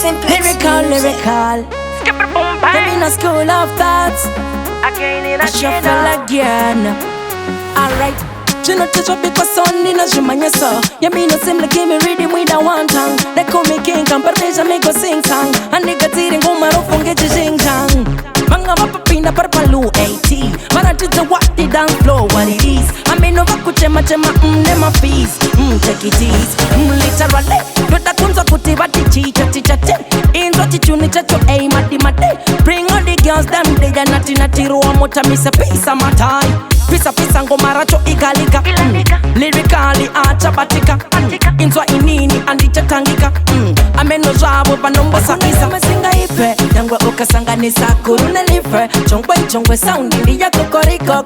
Lyrical. Them in a school of thoughts. I shuffle again. Alright. You know to drop because son in a jumanya so. You mean no seem like give me reading with a one tongue. They call me king, come perpeja me go sing song. And they got eating go maro funge jing jang. Manga mapapina parpalu 80. Maratita what the dance floor what it is. I mean no vakuchema chema nema fees. Check it is. Literally. Tota kunza kutiba tichicha tichate. Inzo tichuni chacho ay mati mate. Bring all the girls them they are nati ruwa mota misa pisa matai. Pisa ngoma racho igalika. Lyrically achabatika. Inzo inini andichatangika. Ameno jabo panombo sa isa. Masinga ipe yangwa okasanga nisa kuruna life. Chongwe sound ndi ya kokoriko.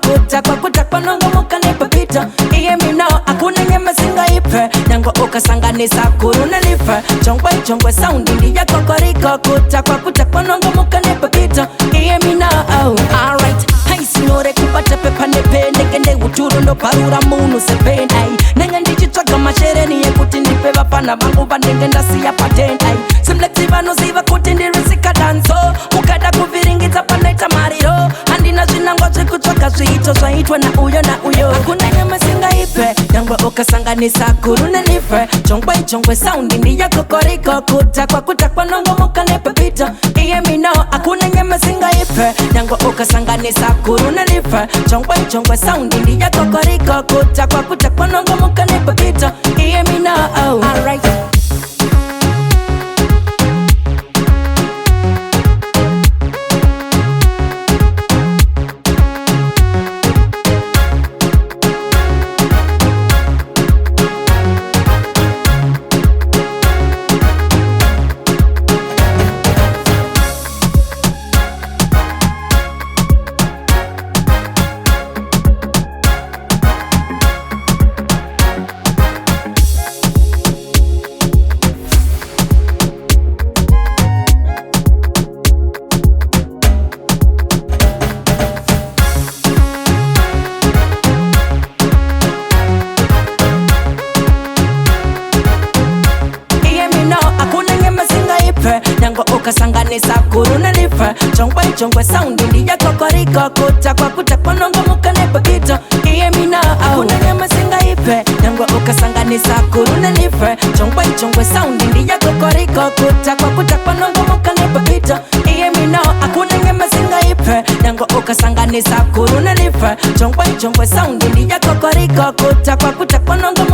Kutakwa nongo moka nepapita. Iye mi now akuna nyema singa ipe yangwa okasanga nisa kuruna life. Chongwe sound ndi ya kokoriko. Kutakwa nongo moka nepapita. Iye mi now alright. Hey signore kupata pepa nepe. Negende uturu ndo parura munu sepen. Nenga ndichitraga mashere niye kutindipe vapana vangu vanengenda siya patent. Simlexiva no ziva kutindirisika danso. Ukada kuviringita paneta mariro. Andina zinangwa zikutoka zito zaitwa na uyo. Hakuna nyama singa ipe yangwa okasanganisa kurune life. Chongwe sound ndi ya kokoriko. Kutakwa nongo moka nepepita. Iye mi now hakuna nyama singa ipe yangwa okasanganisa kurune life. Chongwe sound ndi ya kokoriko. Kutakwa nongo moka nepepita. Iye mi now alright. Nyango okasanganisa kuruna life. Chongwe sound ndi ya kokoriko. Kutakwa nongo muka nepapita. Iye mi now hakuna nyama singa ipe nyango okasanganisa kuruna life. Chongwe sound ndi ya kokoriko. Kutakwa nongo muka nepapita. Iye mi now hakuna nyama singa ipe nyango okasanganisa kuruna life. Chongwe sound ndi ya kokoriko. Kutakwa nongo